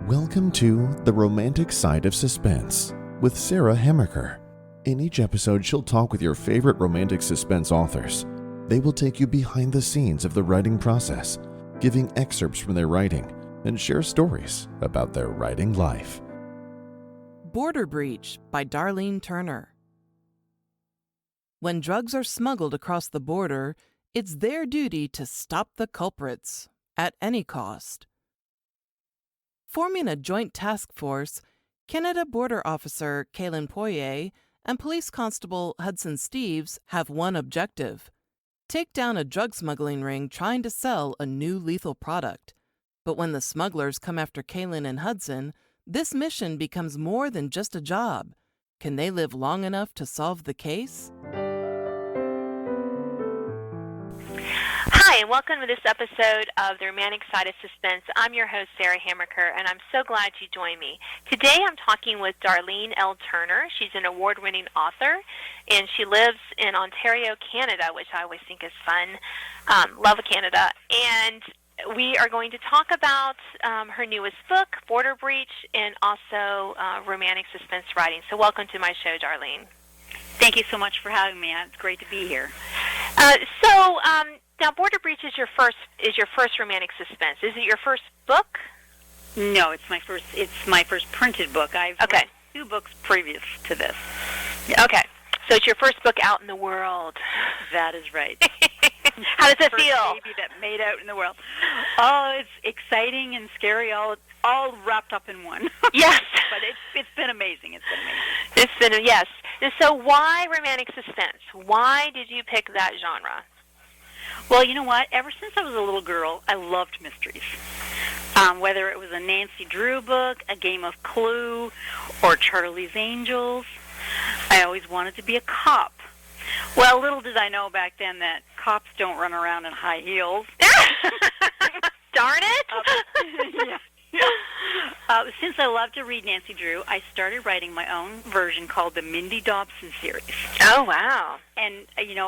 Welcome to The Romantic Side of Suspense with Sarah Hemmerker. In each episode, she'll talk with your favorite romantic suspense authors. They will take you behind the scenes of the writing process, giving excerpts from their writing, and share stories about their writing life. Border Breach by Darlene Turner. When drugs are smuggled across the border, it's their duty to stop the culprits at any cost. Forming a joint task force, Canada Border Officer Kaylin Poirier and Police Constable Hudson Steeves have one objective: take down a drug smuggling ring trying to sell a new lethal product. But when the smugglers come after Kaylin and Hudson, this mission becomes more than just a job. Can they live long enough to solve the case? Hi, and welcome to this episode of The Romantic Side of Suspense. I'm your host, Sarah Hemmerker, and I'm so glad you joined me. Today I'm talking with Darlene L. Turner. She's an award-winning author, and she lives in Ontario, Canada, which I always think is fun. Love Canada. And we are going to talk about her newest book, Border Breach, and also romantic suspense writing. So welcome to my show, Darlene. Thank you so much for having me. It's great to be here. Now, Border Breach is your first romantic suspense. Is it your first book? No, it's my first printed book. I've read 2 books previous to this. Yeah. Okay, so it's your first book out in the world. That is right. How does it feel? First baby that made out in the world. Oh, it's exciting and scary, all wrapped up in one. Yes, but it's been amazing. Yes. So why romantic suspense? Why did you pick that genre? Well, you know what? Ever since I was a little girl, I loved mysteries. Whether it was a Nancy Drew book, a game of Clue, or Charlie's Angels, I always wanted to be a cop. Well, little did I know back then that cops don't run around in high heels. Darn it! Yeah. Since I love to read Nancy Drew, I started writing my own version called the Mindy Dobson series. Oh, wow. And,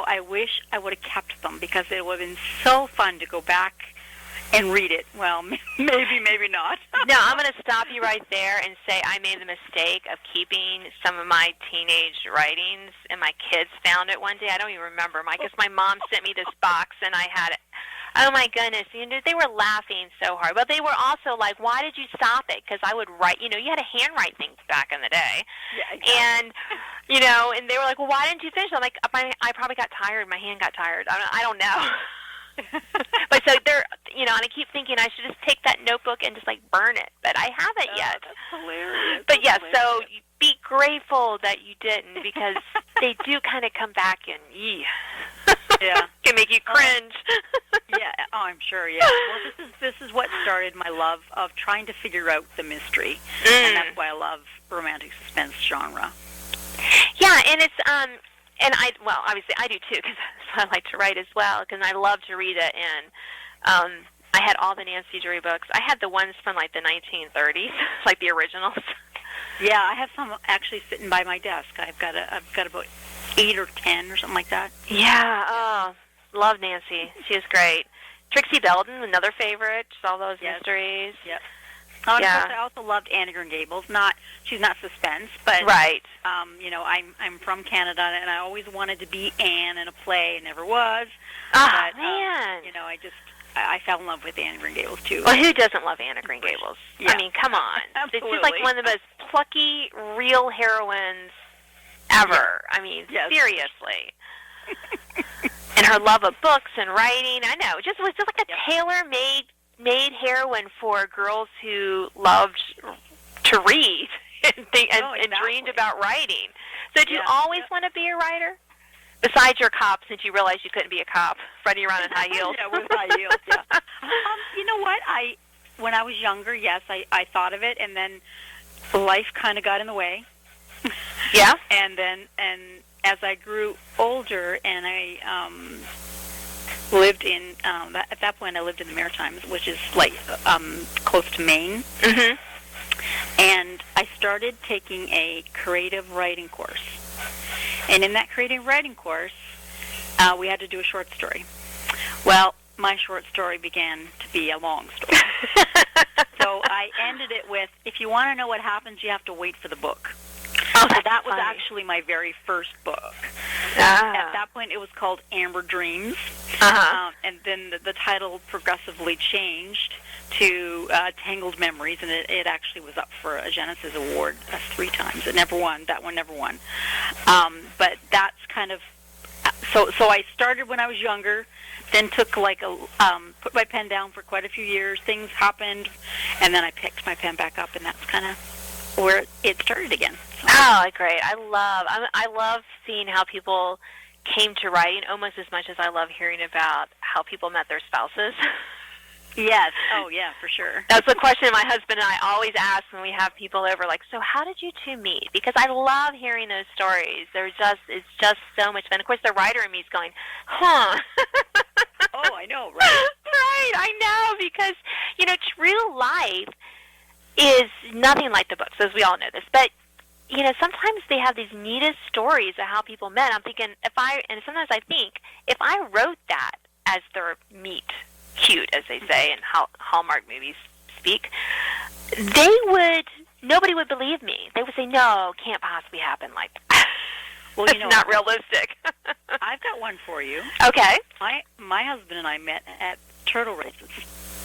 I wish I would have kept them because it would have been so fun to go back and read it. Well, maybe not. No, I'm going to stop you right there and say I made the mistake of keeping some of my teenage writings, and my kids found it one day. I don't even remember. I guess my mom sent me this box, and I had it. Oh, my goodness. They were laughing so hard. But they were also like, why did you stop it? Because I would write, you had to handwrite things back in the day. Yeah, exactly. And, and they were like, well, why didn't you finish? I'm like, I probably got tired. My hand got tired. I don't know. But so they're, and I keep thinking I should just take that notebook and just, burn it. But I haven't yet. That's hilarious. But, yes, so be grateful that you didn't because they do kind of come back and, yeah. Can make you cringe. Yeah, I'm sure, yeah. Well, this is what started my love of trying to figure out the mystery. And that's why I love romantic suspense genre. Yeah, and it's, obviously I do too, because I like to write as well, because I love to read it, and I had all the Nancy Drew books. I had the ones from, the 1930s, like the originals. Yeah, I have some actually sitting by my desk. I've got about 8 or 10 or something like that. Yeah, love Nancy. She is great. Trixie Belden, another favorite. Just all those mysteries. Yep. Oh, yeah. Of course, I also loved Anne of Green Gables. She's not suspense, but right. I'm from Canada, and I always wanted to be Anne in a play. Never was. Oh, but, man. I fell in love with Anne of Green Gables too. Well, who doesn't love Anne of Green Gables? Yeah. I mean, come on. Absolutely. She's one of the most plucky, real heroines ever. Yeah. I mean, seriously. And her love of books and writing. I know. It was just like a tailor-made heroine for girls who loved to read and dreamed about writing. So did you always want to be a writer? Besides your cop, since you realized you couldn't be a cop, running around in high heels. Yeah, with high heels, yeah. You know what? When I was younger, yes, I thought of it, and then life kind of got in the way. Yeah? And as I grew older, and I lived in, at that point I lived in the Maritimes, which is close to Maine. Mm-hmm. And I started taking a creative writing course. And in that creative writing course, we had to do a short story. Well, my short story began to be a long story. So I ended it with, if you want to know what happens, you have to wait for the book. Oh, so that was funny. actually my very first book. Ah. At that point, it was called Amber Dreams, and then the title progressively changed to Tangled Memories, and it actually was up for a Genesis Award 3 times. It never won. That one never won. But that's kind of so I started when I was younger, then took put my pen down for quite a few years. Things happened, and then I picked my pen back up, and that's kind of where it started again. So. Oh, great! I love seeing how people came to writing almost as much as I love hearing about how people met their spouses. Yes. Oh, yeah, for sure. That's the question my husband and I always ask when we have people over, like, so how did you two meet? Because I love hearing those stories. It's just so much fun. Of course, the writer in me is going, huh. Oh, I know, right? Right, I know, because, true life is nothing like the books, as we all know this. But, sometimes they have these neatest stories of how people met. I'm thinking, sometimes I think, if I wrote that as their meet cute, as they say in Hallmark movies speak, nobody would believe me. They would say, no, can't possibly happen like that. Well, it's not realistic. I've got one for you. Okay. My husband and I met at turtle races.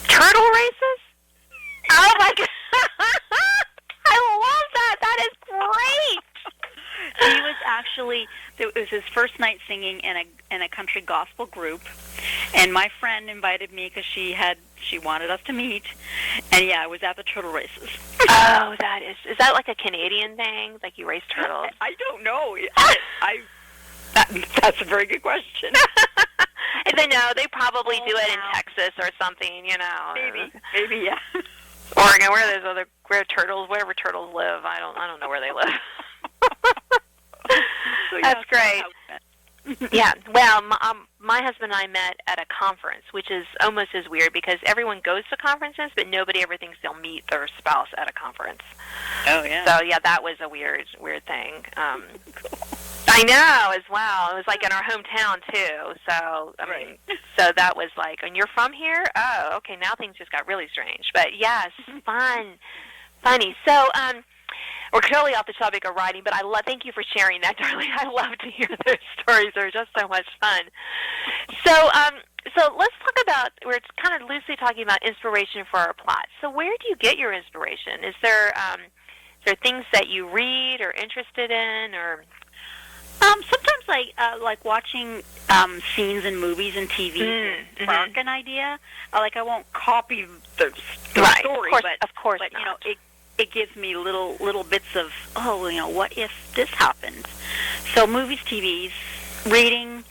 Turtle races? Oh, my God. I love that. That is great. He was actually, it was his first night singing in a country gospel group, and my friend invited me because she wanted us to meet, and yeah, I was at the turtle races. Oh, is that like a Canadian thing? Like you race turtles? I don't know. That's a very good question. They probably do it in Texas or something, Maybe, yeah. Oregon, where wherever turtles live. I don't know where they live. So, that's great. Yeah. Well, my husband and I met at a conference, which is almost as weird because everyone goes to conferences, but nobody ever thinks they'll meet their spouse at a conference. Oh, yeah. So, yeah, that was a weird thing. I know, as well. It was like in our hometown, too. So, so that was like, and you're from here? Oh, okay, now things just got really strange. But, yes, funny. So, we're totally off the topic of writing, but thank you for sharing that, Darlene. I love to hear those stories. They're just so much fun. So let's talk about, we're kind of loosely talking about inspiration for our plot. So where do you get your inspiration? Is there things that you read or interested in, or? Sometimes I like watching scenes in movies and TV spark an idea. I won't copy the story, of course but not. It gives me little bits of, what if this happened? So movies, TVs, reading,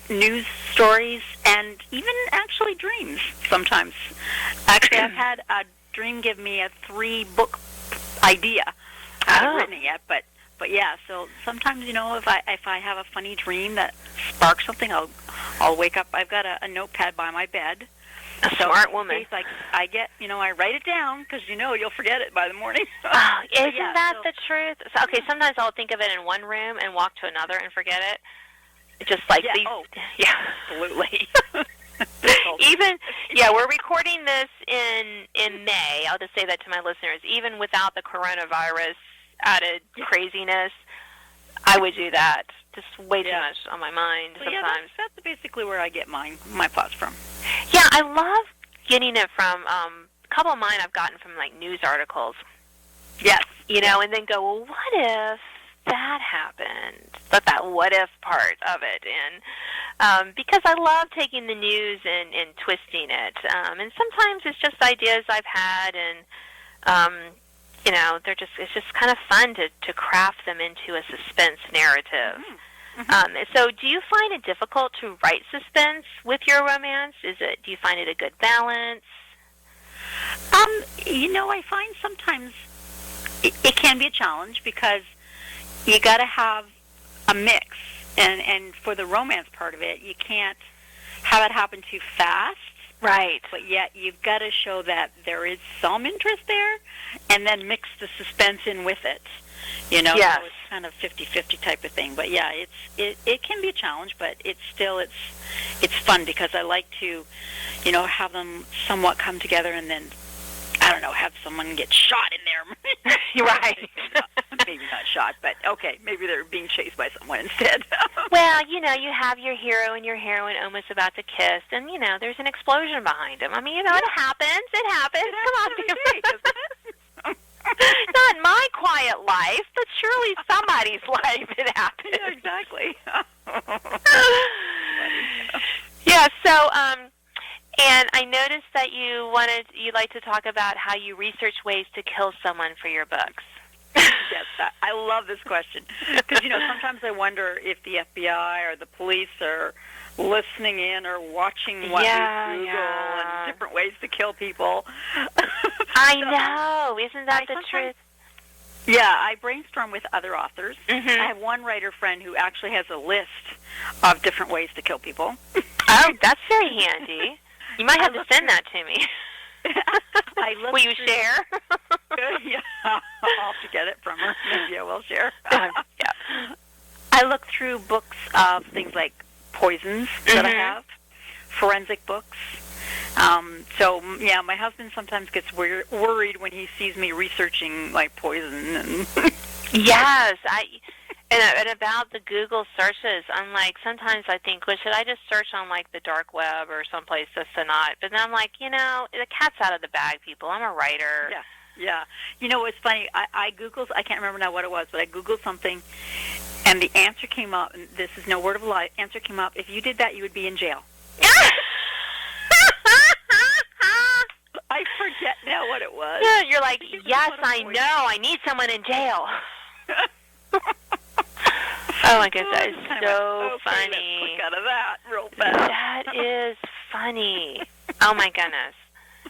news stories, and even actually dreams sometimes. Actually, I've had a dream give me a 3-book idea. I haven't written it yet, but yeah. So sometimes, if I have a funny dream that sparks something, I'll wake up. I've got a notepad by my bed. A smart woman. I get, I write it down because you'll forget it by the morning. Isn't that the truth? So, okay, sometimes I'll think of it in one room and walk to another and forget it. Just like these. Yeah, absolutely. We're recording this in May. I'll just say that to my listeners. Even without the coronavirus added craziness, I would do that. Just way too much on my mind sometimes. Yeah, that's basically where I get my thoughts from. Yeah, I love getting it from, a couple of mine I've gotten from, news articles. Yes. And then go, well, what if that happened? But that what if part of it. And because I love taking the news and twisting it. And sometimes it's just ideas I've had, and, it's just kind of fun to craft them into a suspense narrative. Mm-hmm. So do you find it difficult to write suspense with your romance? Do you find it a good balance? I find sometimes it can be a challenge because you got to have a mix. And for the romance part of it, you can't have it happen too fast. Right. But yet you've got to show that there is some interest there and then mix the suspense in with it. Yes. So it's kind of 50-50 type of thing. But yeah, it can be a challenge, but it's fun because I like to, have them somewhat come together and then I don't know, have someone get shot in there. Right. Maybe not shot, but okay, maybe they're being chased by someone instead. Well, you have your hero and your heroine almost about to kiss, and, there's an explosion behind them. I mean, it happens. It happens. Come on, Day, not my quiet life, but surely somebody's life it happens. yeah, exactly. Yeah, so, and I noticed that you'd like to talk about how you research ways to kill someone for your books. Yes, I love this question because sometimes I wonder if the FBI or the police are listening in or watching what we Google and different ways to kill people. I know, isn't that the truth? Yeah, I brainstorm with other authors. Mm-hmm. I have one writer friend who actually has a list of different ways to kill people. Oh, that's very handy. You might have to send that to me. Will you share? Yeah, I'll have to get it from her. Maybe I will share. Yeah. I look through books of things like poisons that I have, forensic books. So, yeah, my husband sometimes gets worried when he sees me researching, like, poison. And Yes, and about the Google searches, I'm like, sometimes I think, well, should I just search on, like, the dark web or someplace that's not? But then I'm like, the cat's out of the bag, people. I'm a writer. Yeah. What's funny, I Googled, I can't remember now what it was, but I Googled something, and the answer came up, and this is no word of a lie, answer came up, if you did that, you would be in jail. I forget now what it was. Yeah, you're like, yes, I know. I need someone in jail. Oh, my goodness, that is so funny. Let's click out of that real fast. That is funny. Oh, my goodness.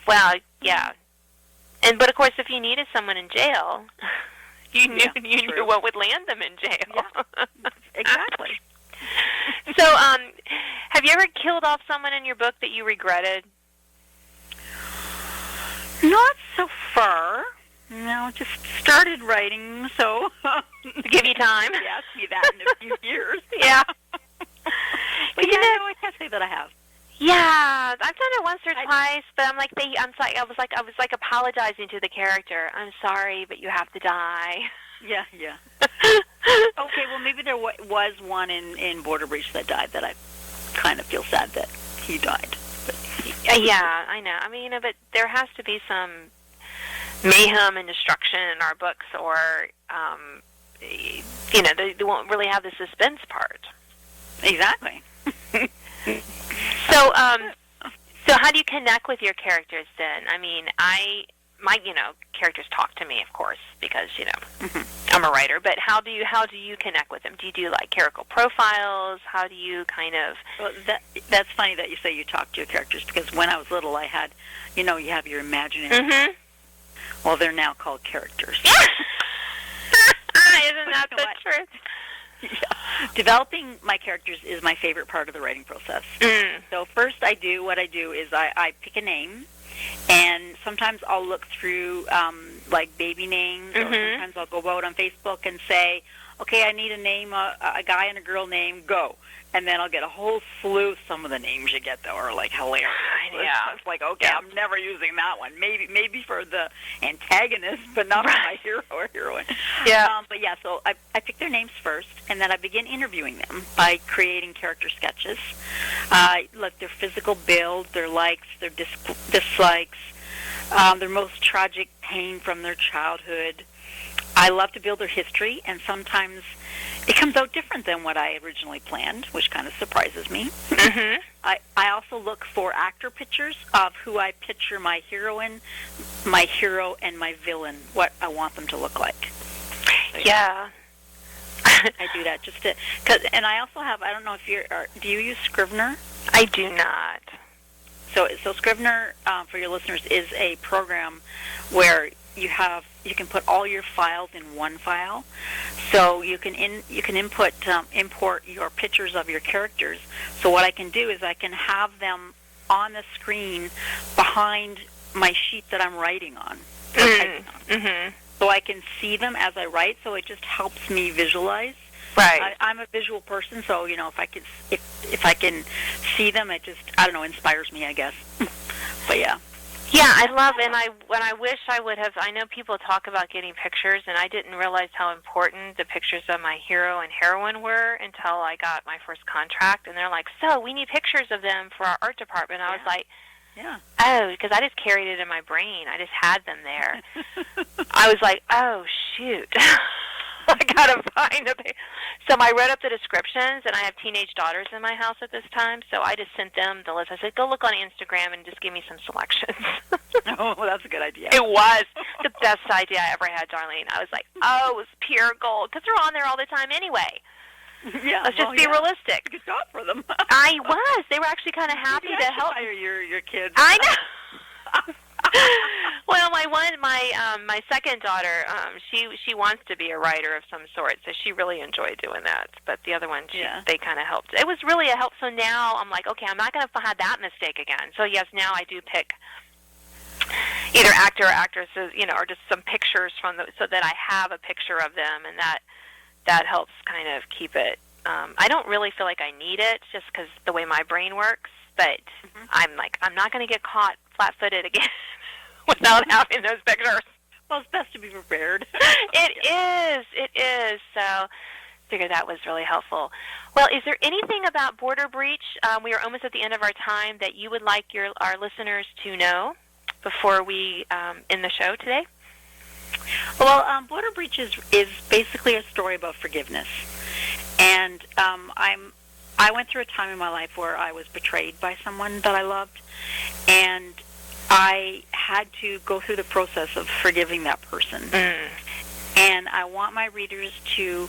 Well, yeah. But, of course, if you needed someone in jail, you knew what would land them in jail. Yeah, exactly. So, have you ever killed off someone in your book that you regretted? Not so far. No, just started writing, so... To give you time? You asked me that in a few years. Yeah. But no, I can't say that I have. Yeah, I've done it once or twice, but I'm like, I was like apologizing to the character. I'm sorry, but you have to die. Yeah. Okay, well, maybe there was one in Border Breach that died that I kind of feel sad that he died. But yeah, I know. I mean, but there has to be some mayhem and destruction in our books, or they won't really have the suspense part. Exactly. So how do you connect with your characters then? I mean, my characters talk to me, of course, because I'm a writer. But how do you connect with them? Do you do like character profiles? How do you kind of? Well, that's funny that you say you talk to your characters, because when I was little, I had, you have your imaginary. Mm-hmm. Well, they're now called characters. Isn't that the truth? Yeah. Developing my characters is my favorite part of the writing process. So first what I do is I pick a name, and sometimes I'll look through like baby names, or sometimes I'll go out on Facebook and say, okay, I need a name, a guy and a girl name, go. And then I'll get a whole slew. Some of the names you get, though, are like hilarious. Yeah. It's like, okay, I'm never using that one. Maybe for the antagonist, but not for my hero or heroine. Yeah. But yeah, so I pick their names first, and then I begin interviewing them by creating character sketches. Look, their physical build, their likes, their dislikes, their most tragic pain from their childhood. I love to build their history, and sometimes it comes out different than what I originally planned, which kind of surprises me. Mm-hmm. I also look for actor pictures of who I picture my heroine, my hero, and my villain, what I want them to look like. So, yeah. I do that just to, and I also have, I don't know if do you use Scrivener? I do not. So Scrivener, for your listeners, is a program where you can put all your files in one file. So you can import your pictures of your characters. So what I can do is I can have them on the screen behind my sheet that I'm writing on. Mm-hmm. So I can see them as I write. So it just helps me visualize. Right. I'm a visual person, so if I can see them, it just inspires me, I guess. But yeah. Yeah, I love, and I wish I would have. I know people talk about getting pictures, and I didn't realize how important the pictures of my hero and heroine were until I got my first contract. And they're like, "So we need pictures of them for our art department." I was like, Yeah. "Oh," because I just carried it in my brain. I just had them there. I was like, "Oh shoot." I gotta find a picture. So I wrote up the descriptions, and I have teenage daughters in my house at this time, so I just sent them the list. I said, go look on Instagram and just give me some selections. Oh, well, that's a good idea. It was the best idea I ever had, Darlene. I was like, oh, it was pure gold, because they're on there all the time anyway. Yeah, Let's just be realistic. Good job for them. I was. They were actually kind of happy to help. Hire your kids. I know. Well, my second daughter, she wants to be a writer of some sort, so she really enjoyed doing that. But the other one, they kind of helped. It was really a help. So now I'm like, okay, I'm not going to have that mistake again. So yes, now I do pick either actor or actresses, or just some pictures from so that I have a picture of them, and that helps kind of keep it. I don't really feel like I need it, just because the way my brain works. But I'm like, I'm not going to get caught flat-footed again without having those pictures. Well, it's best to be prepared. It is. So I figured that was really helpful. Well, is there anything about Border Breach, we are almost at the end of our time, that you would like our listeners to know before we end the show today? Well, Border Breach is basically a story about forgiveness. And I went through a time in my life where I was betrayed by someone that I loved, and I had to go through the process of forgiving that person. And I want my readers to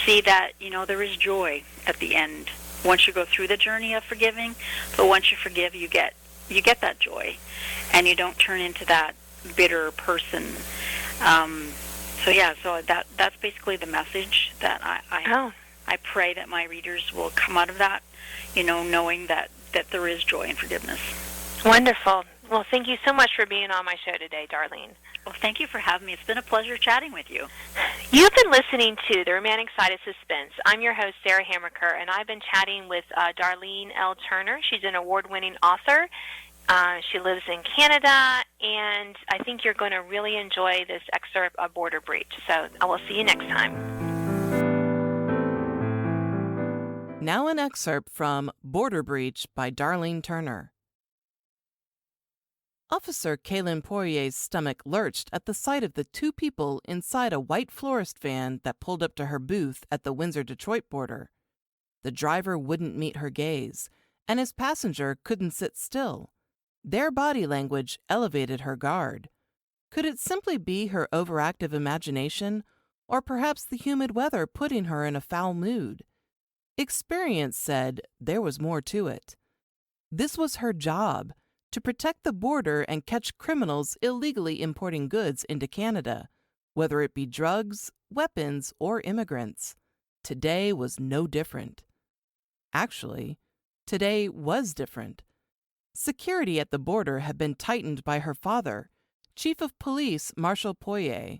see that, there is joy at the end once you go through the journey of forgiving. But once you forgive, you get that joy, and you don't turn into that bitter person. So that's basically the message that I pray that my readers will come out of that, knowing that there is joy in forgiveness. Wonderful. Well, thank you so much for being on my show today, Darlene. Well, thank you for having me. It's been a pleasure chatting with you. You've been listening to The Romantic Side of Suspense. I'm your host, Sarah Hammerker, and I've been chatting with Darlene L. Turner. She's an award-winning author. She lives in Canada, and I think you're going to really enjoy this excerpt of Border Breach. So I will see you next time. Now an excerpt from Border Breach by Darlene Turner. Officer Kaylin Poirier's stomach lurched at the sight of the two people inside a white florist van that pulled up to her booth at the Windsor-Detroit border. The driver wouldn't meet her gaze, and his passenger couldn't sit still. Their body language elevated her guard. Could it simply be her overactive imagination, or perhaps the humid weather putting her in a foul mood? Experience said there was more to it. This was her job, to protect the border and catch criminals illegally importing goods into Canada, whether it be drugs, weapons, or immigrants. Today was no different. Actually, today was different. Security at the border had been tightened by her father, Chief of Police Marshal Poirier.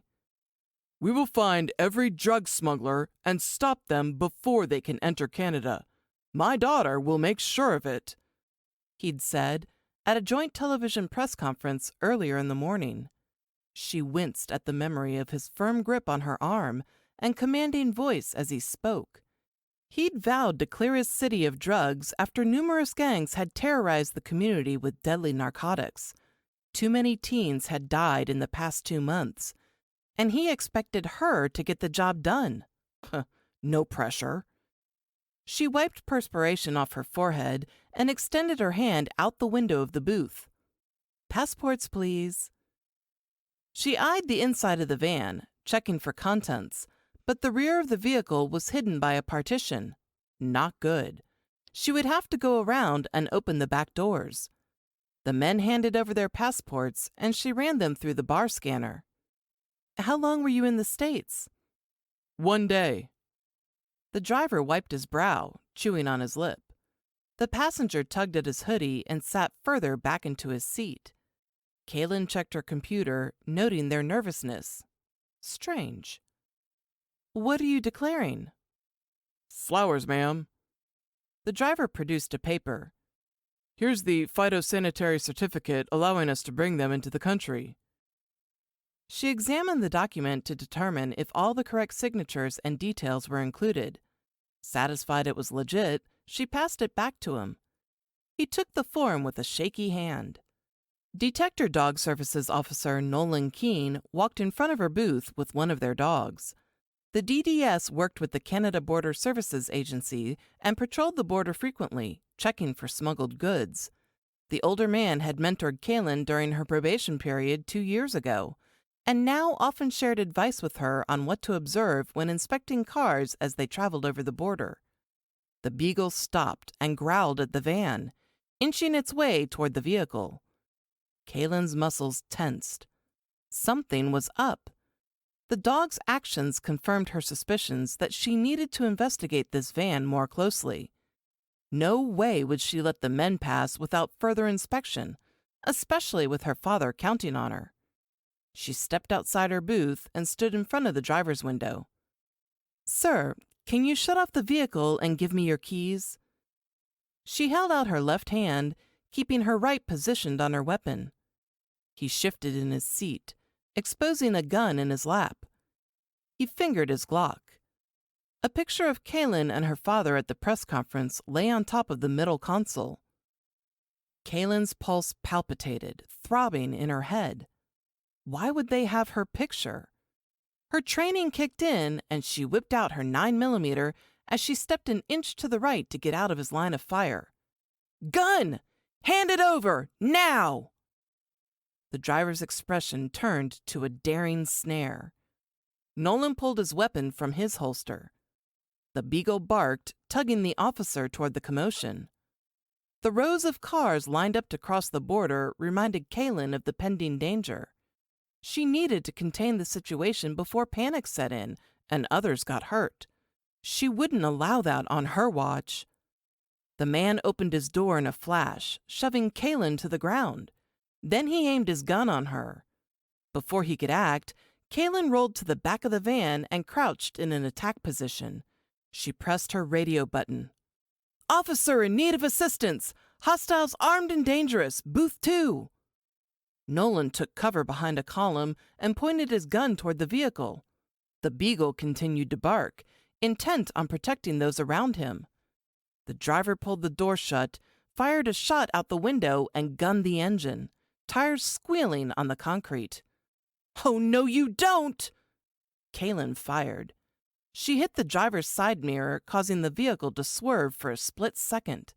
"We will find every drug smuggler and stop them before they can enter Canada. My daughter will make sure of it," he'd said at a joint television press conference earlier in the morning. She winced at the memory of his firm grip on her arm and commanding voice as he spoke. He'd vowed to clear his city of drugs after numerous gangs had terrorized the community with deadly narcotics. Too many teens had died in the past 2 months, and he expected her to get the job done. No pressure. She wiped perspiration off her forehead and extended her hand out the window of the booth. "Passports, please." She eyed the inside of the van, checking for contents, but the rear of the vehicle was hidden by a partition. Not good. She would have to go around and open the back doors. The men handed over their passports, and she ran them through the bar scanner. "How long were you in the States?" "1 day." The driver wiped his brow, chewing on his lip. The passenger tugged at his hoodie and sat further back into his seat. Kaylin checked her computer, noting their nervousness. Strange. "What are you declaring?" "Flowers, ma'am." The driver produced a paper. Here's the phytosanitary certificate allowing us to bring them into the country. She examined the document to determine if all the correct signatures and details were included. Satisfied it was legit, she passed it back to him. He took the form with a shaky hand. Detector Dog Services Officer Nolan Keene walked in front of her booth with one of their dogs. The DDS worked with the Canada Border Services Agency and patrolled the border frequently, checking for smuggled goods. The older man had mentored Kaylin during her probation period 2 years ago, and now often shared advice with her on what to observe when inspecting cars as they traveled over the border. The beagle stopped and growled at the van, inching its way toward the vehicle. Kaylin's muscles tensed. Something was up. The dog's actions confirmed her suspicions that she needed to investigate this van more closely. No way would she let the men pass without further inspection, especially with her father counting on her. She stepped outside her booth and stood in front of the driver's window. "Sir, can you shut off the vehicle and give me your keys?" She held out her left hand, keeping her right positioned on her weapon. He shifted in his seat, exposing a gun in his lap. He fingered his Glock. A picture of Kaylin and her father at the press conference lay on top of the middle console. Kaylin's pulse palpitated, throbbing in her head. Why would they have her picture? Her training kicked in, and she whipped out her 9mm as she stepped an inch to the right to get out of his line of fire. "Gun! Hand it over! Now!" The driver's expression turned to a daring snare. Nolan pulled his weapon from his holster. The beagle barked, tugging the officer toward the commotion. The rows of cars lined up to cross the border reminded Kaylin of the pending danger. She needed to contain the situation before panic set in and others got hurt. She wouldn't allow that on her watch. The man opened his door in a flash, shoving Kaylin to the ground. Then he aimed his gun on her. Before he could act, Kaylin rolled to the back of the van and crouched in an attack position. She pressed her radio button. "Officer in need of assistance! Hostiles armed and dangerous! Booth 2!" Nolan took cover behind a column and pointed his gun toward the vehicle. The beagle continued to bark, intent on protecting those around him. The driver pulled the door shut, fired a shot out the window, and gunned the engine, tires squealing on the concrete. "Oh, no, you don't!" Kaylin fired. She hit the driver's side mirror, causing the vehicle to swerve for a split second.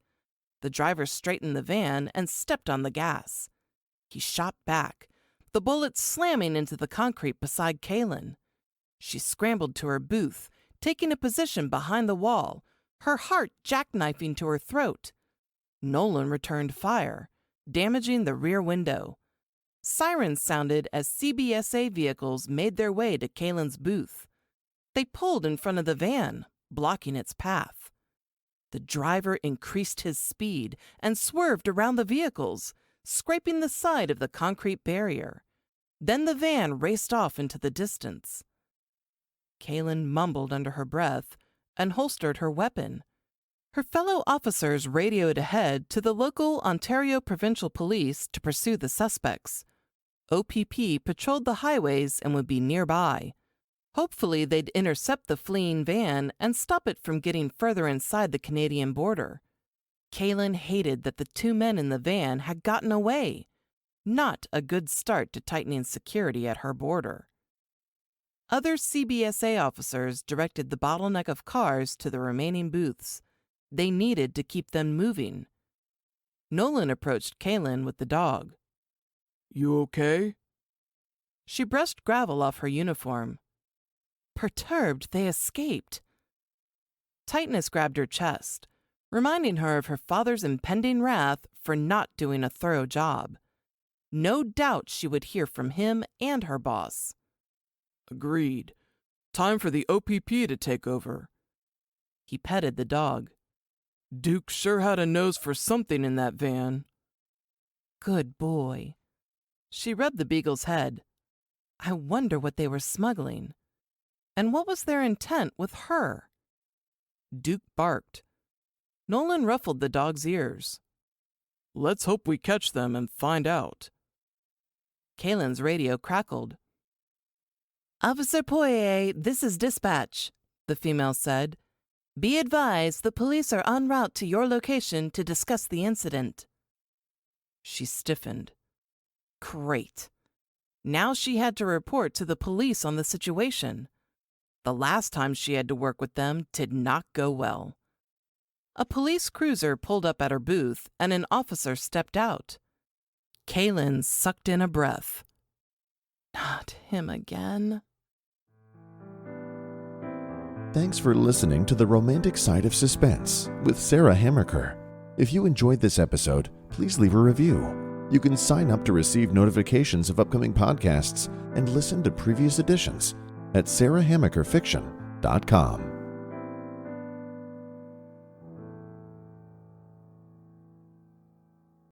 The driver straightened the van and stepped on the gas. He shot back, the bullet slamming into the concrete beside Kaylin. She scrambled to her booth, taking a position behind the wall, her heart jackknifing to her throat. Nolan returned fire, damaging the rear window. Sirens sounded as CBSA vehicles made their way to Kaylin's booth. They pulled in front of the van, blocking its path. The driver increased his speed and swerved around the vehicles, scraping the side of the concrete barrier. Then the van raced off into the distance. Kaylin mumbled under her breath and holstered her weapon. Her fellow officers radioed ahead to the local Ontario Provincial Police to pursue the suspects. OPP patrolled the highways and would be nearby. Hopefully, they'd intercept the fleeing van and stop it from getting further inside the Canadian border. Kaylin hated that the 2 men in the van had gotten away. Not a good start to tightening security at her border. Other CBSA officers directed the bottleneck of cars to the remaining booths. They needed to keep them moving. Nolan approached Kaylin with the dog. "You okay?" She brushed gravel off her uniform. Perturbed, they escaped. Tightness grabbed her chest, reminding her of her father's impending wrath for not doing a thorough job. No doubt she would hear from him and her boss. "Agreed. Time for the OPP to take over." He petted the dog. "Duke sure had a nose for something in that van." "Good boy." She rubbed the beagle's head. I wonder what they were smuggling. And what was their intent with her? Duke barked. Nolan ruffled the dog's ears. Let's hope we catch them and find out. Kaylin's radio crackled. Officer Poirier, this is dispatch, the female said. Be advised, the police are en route to your location to discuss the incident. She stiffened. Great. Now she had to report to the police on the situation. The last time she had to work with them did not go well. A police cruiser pulled up at her booth and an officer stepped out. Kaylin sucked in a breath. Not him again. Thanks for listening to The Romantic Side of Suspense with Sarah Hammerker. If you enjoyed this episode, please leave a review. You can sign up to receive notifications of upcoming podcasts and listen to previous editions at sarahhammerkerfiction.com.